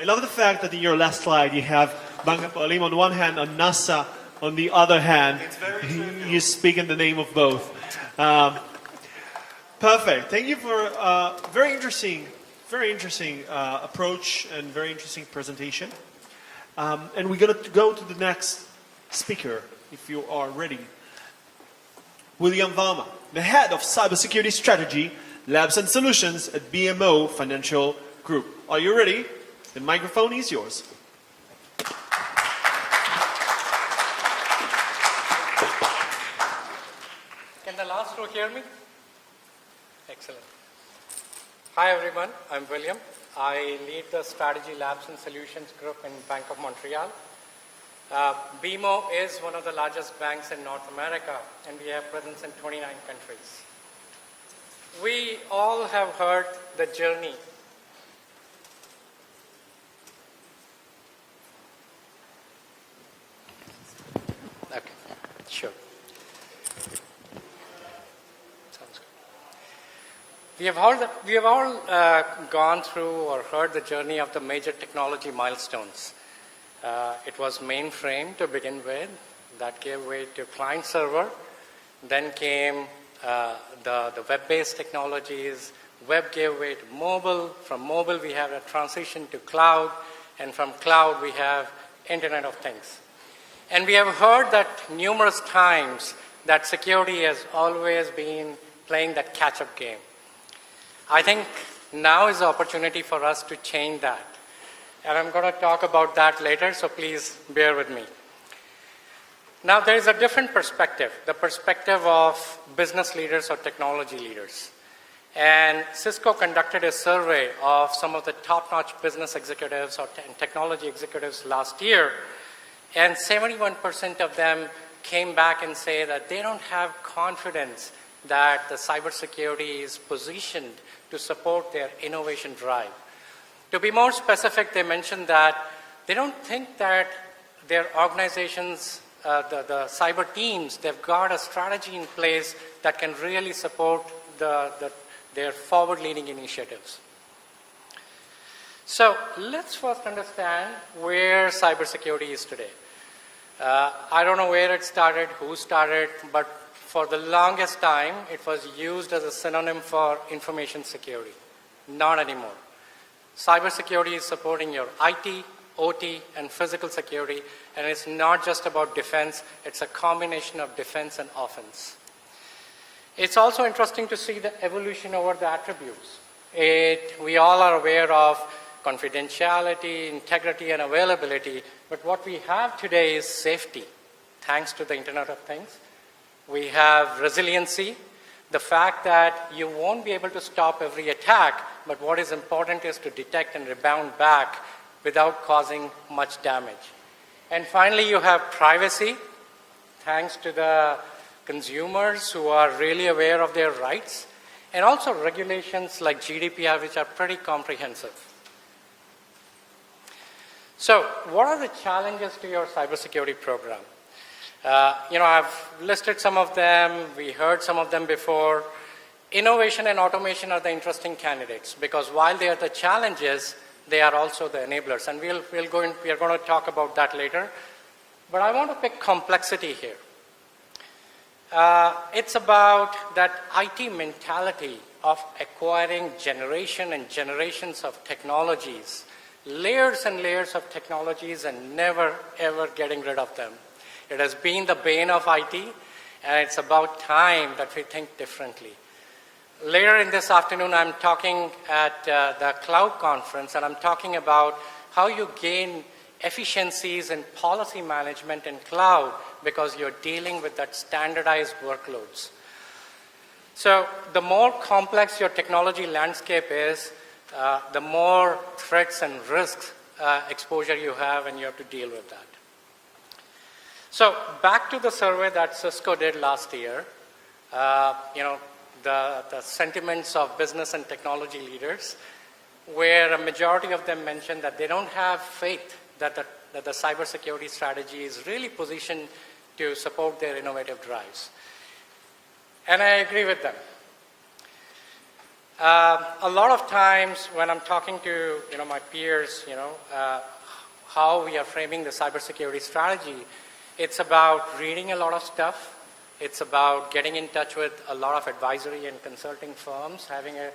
I love the fact that in your last slide you have Bank Hapoalim on one hand and NASA on the other hand. It's very true. You speak in the name of both. Perfect. Thank you for a very interesting approach and very interesting presentation. And we're going to go to the next speaker, if you are ready. William Varma, the head of Cybersecurity Strategy, Labs and Solutions at BMO Financial Group. Are you ready? The microphone is yours. Can the last row hear me? Excellent. Hi everyone, I'm William. I lead the Strategy Labs and Solutions Group in Bank of Montreal. BMO is one of the largest banks in North America, and we have presence in 29 countries. We all have heard the journey. Okay, sure. Sounds good. We have all gone through or heard the journey of the major technology milestones. It was mainframe to begin with. That gave way to client server. Then came the web-based technologies. Web gave way to mobile. From mobile, we have a transition to cloud. And from cloud, we have Internet of Things. And we have heard that numerous times that security has always been playing that catch-up game. I think now is the opportunity for us to change that. And I'm going to talk about that later, so please bear with me. Now, there is a different perspective, the perspective of business leaders or technology leaders. And Cisco conducted a survey of some of the top-notch business executives or technology executives last year, and 71% of them came back and say that they don't have confidence that the cybersecurity is positioned to support their innovation drive. To be more specific, they mentioned that they don't think that their organizations, the cyber teams, they've got a strategy in place that can really support their forward-leaning initiatives. So let's first understand where cybersecurity is today. I don't know where it started, who started, but for the longest time, it was used as a synonym for information security. Not anymore. Cybersecurity is supporting your IT, OT, and physical security, and it's not just about defense, it's a combination of defense and offense. It's also interesting to see the evolution over the attributes. We all are aware of confidentiality, integrity, and availability, but what we have today is safety, thanks to the Internet of Things. We have resiliency, the fact that you won't be able to stop every attack, but what is important is to detect and rebound back without causing much damage. And finally, you have privacy, thanks to the consumers who are really aware of their rights, and also regulations like GDPR, which are pretty comprehensive. So what are the challenges to your cybersecurity program? I've listed some of them. We heard some of them before. Innovation and automation are the interesting candidates because while they are the challenges, they are also the enablers. And we are going to talk about that later. But I want to pick complexity here. It's about that IT mentality of acquiring generation and generations of technologies, layers and layers of technologies, and never, ever getting rid of them. It has been the bane of IT, and it's about time that we think differently. Later in this afternoon, I'm talking at the cloud conference, and I'm talking about how you gain efficiencies in policy management in cloud because you're dealing with that standardized workloads. So the more complex your technology landscape is, the more threats and risks exposure you have, and you have to deal with that. So back to the survey that Cisco did last year, the sentiments of business and technology leaders, where a majority of them mentioned that they don't have faith that the cybersecurity strategy is really positioned to support their innovative drives. And I agree with them. A lot of times when I'm talking to my peers, how we are framing the cybersecurity strategy, it's about reading a lot of stuff. It's about getting in touch with a lot of advisory and consulting firms, having a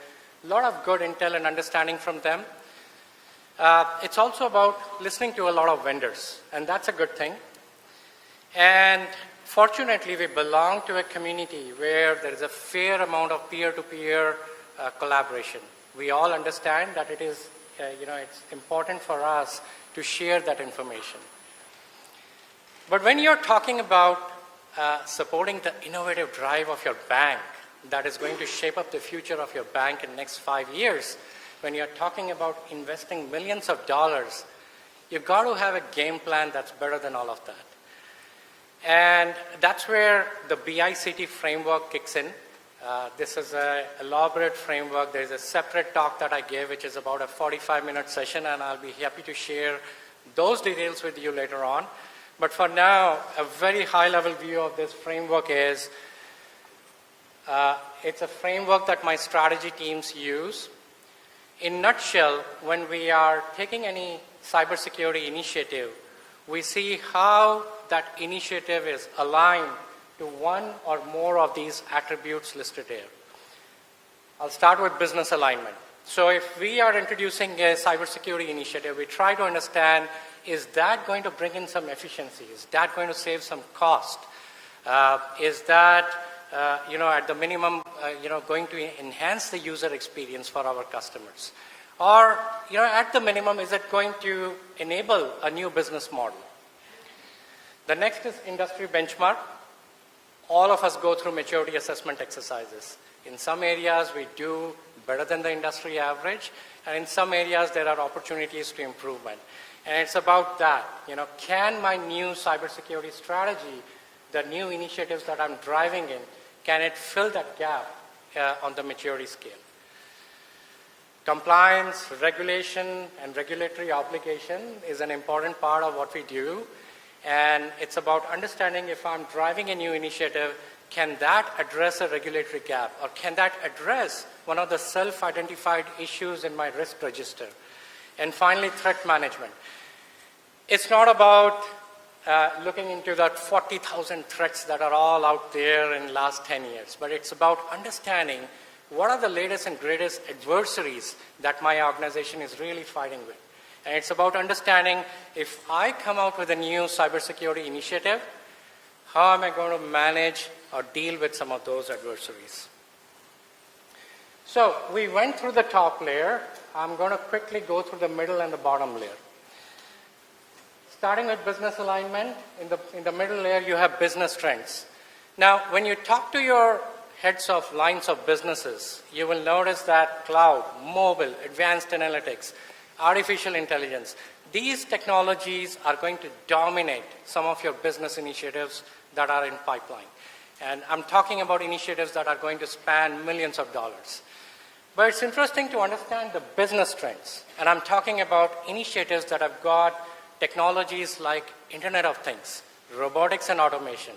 lot of good intel and understanding from them. It's also about listening to a lot of vendors, and that's a good thing. And fortunately, we belong to a community where there is a fair amount of peer-to-peer collaboration. We all understand that it is, it's important for us to share that information. But when you're talking about supporting the innovative drive of your bank that is going to shape up the future of your bank in the next 5 years, when you're talking about investing millions of dollars, you've got to have a game plan that's better than all of that. And that's where the BICT framework kicks in. This is an elaborate framework. There's a separate talk that I gave, which is about a 45-minute session, and I'll be happy to share those details with you later on. But for now, a very high-level view of this framework is it's a framework that my strategy teams use. In a nutshell, when we are taking any cybersecurity initiative, we see how that initiative is aligned to one or more of these attributes listed here. I'll start with business alignment. So if we are introducing a cybersecurity initiative, we try to understand, is that going to bring in some efficiency? Is that going to save some cost? Is that, at the minimum, going to enhance the user experience for our customers? Or, at the minimum, is it going to enable a new business model? The next is industry benchmark. All of us go through maturity assessment exercises. In some areas, we do better than the industry average, and in some areas, there are opportunities to improvement. And it's about that. Can my new cybersecurity strategy, the new initiatives that I'm driving in, can it fill that gap on the maturity scale? Compliance, regulation, and regulatory obligation is an important part of what we do. And it's about understanding if I'm driving a new initiative, can that address a regulatory gap? Or can that address one of the self-identified issues in my risk register? And finally, threat management. It's not about looking into that 40,000 threats that are all out there in the last 10 years, but it's about understanding what are the latest and greatest adversaries that my organization is really fighting with. And it's about understanding if I come out with a new cybersecurity initiative, how am I going to manage or deal with some of those adversaries? So we went through the top layer. I'm going to quickly go through the middle and the bottom layer. Starting with business alignment, in the middle layer, you have business trends. Now, when you talk to your heads of lines of businesses, you will notice that cloud, mobile, advanced analytics, artificial intelligence, these technologies are going to dominate some of your business initiatives that are in pipeline. And I'm talking about initiatives that are going to span millions of dollars. But it's interesting to understand the business trends. And I'm talking about initiatives that have got technologies like Internet of Things, robotics and automation.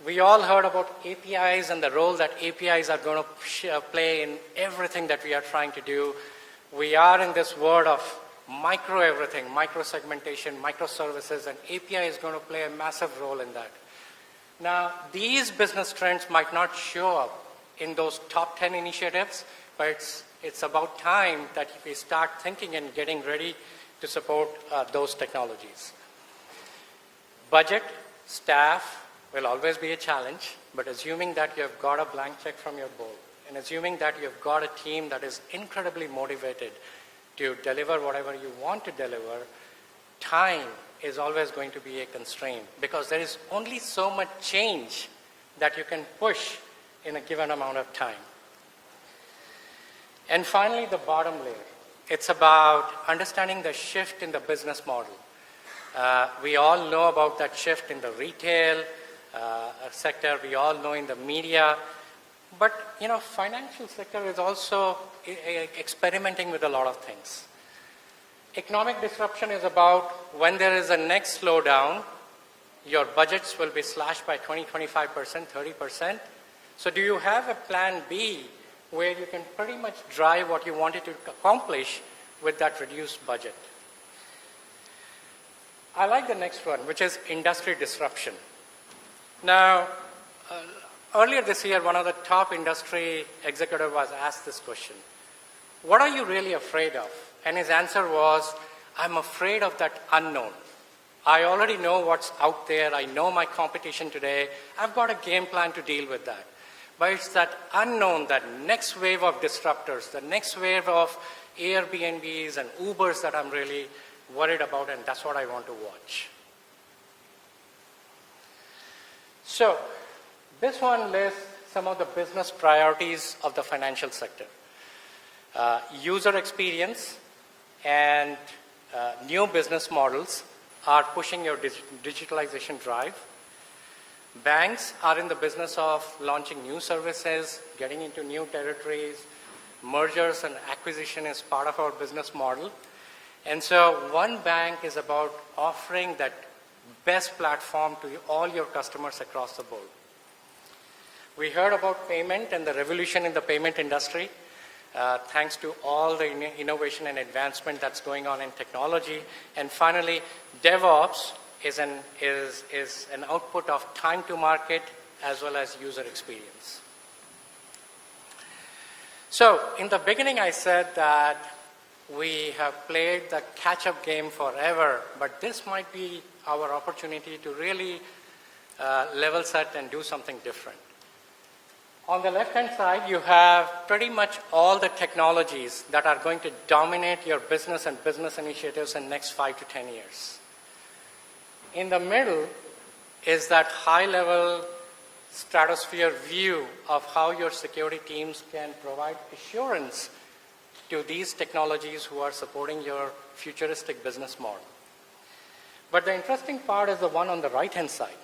We all heard about APIs and the role that APIs are going to play in everything that we are trying to do. We are in this world of micro everything, micro segmentation, microservices, and API is going to play a massive role in that. Now, these business trends might not show up in those top 10 initiatives, but it's about time that we start thinking and getting ready to support those technologies. Budget, staff will always be a challenge, but assuming that you have got a blank check from your board, and assuming that you've got a team that is incredibly motivated to deliver whatever you want to deliver, time is always going to be a constraint because there is only so much change that you can push in a given amount of time. And finally, the bottom layer. It's about understanding the shift in the business model. We all know about that shift in the retail sector. We all know in the media. But, financial sector is also experimenting with a lot of things. Economic disruption is about when there is a next slowdown, your budgets will be slashed by 20, 25%, 30%. So do you have a plan B where you can pretty much drive what you wanted to accomplish with that reduced budget. I like the next one, which is industry disruption. Now, earlier this year, one of the top industry executives was asked this question: what are you really afraid of? And his answer was, I'm afraid of that unknown. I already know what's out there. I know my competition today. I've got a game plan to deal with that. But it's that unknown, that next wave of disruptors, the next wave of Airbnbs and Ubers that I'm really worried about, and that's what I want to watch. So, this one lists some of the business priorities of the financial sector. User experience and new business models are pushing your digitalization drive. Banks are in the business of launching new services, getting into new territories. Mergers and acquisition is part of our business model. And so one bank is about offering that best platform to all your customers across the board. We heard about payment and the revolution in the payment industry. Thanks to all the innovation and advancement that's going on in technology. And finally, DevOps is an output of time to market as well as user experience. So in the beginning, I said that we have played the catch-up game forever, but this might be our opportunity to really level set and do something different. On the left-hand side, you have pretty much all the technologies that are going to dominate your business and business initiatives in the next 5 to 10 years. In the middle is that high-level stratosphere view of how your security teams can provide assurance to these technologies who are supporting your futuristic business model. But the interesting part is the one on the right-hand side.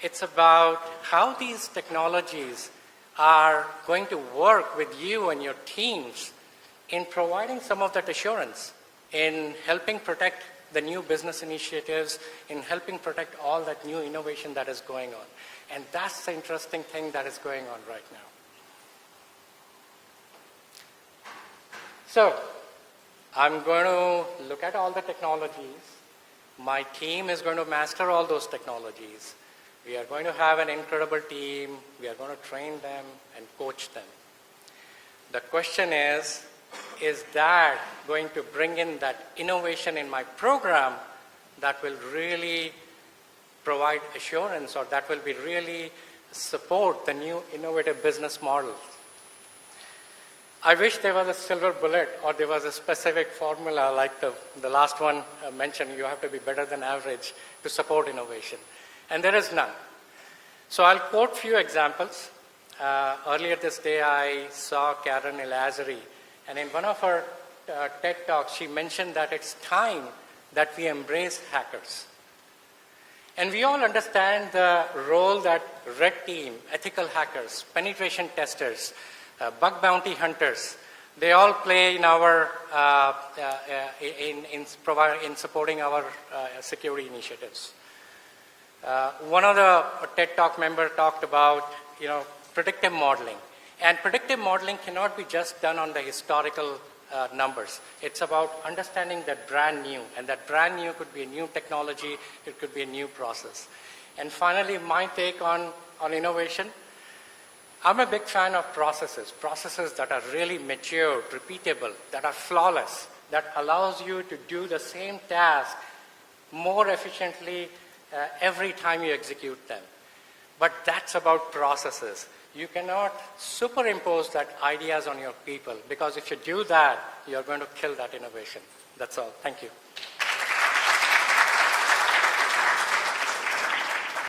It's about how these technologies are going to work with you and your teams in providing some of that assurance, in helping protect the new business initiatives, in helping protect all that new innovation that is going on. And that's the interesting thing that is going on right now. So, I'm going to look at all the technologies. My team is going to master all those technologies. We are going to have an incredible team. We are going to train them and coach them. The question is that going to bring in that innovation in my program that will really provide assurance, or that will be really support the new innovative business models? I wish there was a silver bullet or there was a specific formula like the last one mentioned, you have to be better than average to support innovation. And there is none. So I'll quote a few examples. Earlier this day, I saw Karen Elazari, and in one of her TED Talks, she mentioned that it's time that we embrace hackers. And we all understand the role that red team, ethical hackers, penetration testers, bug bounty hunters, they all play in our in supporting our security initiatives. One of the TED Talk members talked about, predictive modeling. And predictive modeling cannot be just done on the historical numbers. It's about understanding that brand new. And that brand new could be a new technology. It could be a new process. And finally, my take on innovation. I'm a big fan of processes that are really mature, repeatable, that are flawless, that allows you to do the same task more efficiently every time you execute them. But that's about processes. You cannot superimpose that ideas on your people, because if you do that, you're going to kill that innovation. That's all. Thank you.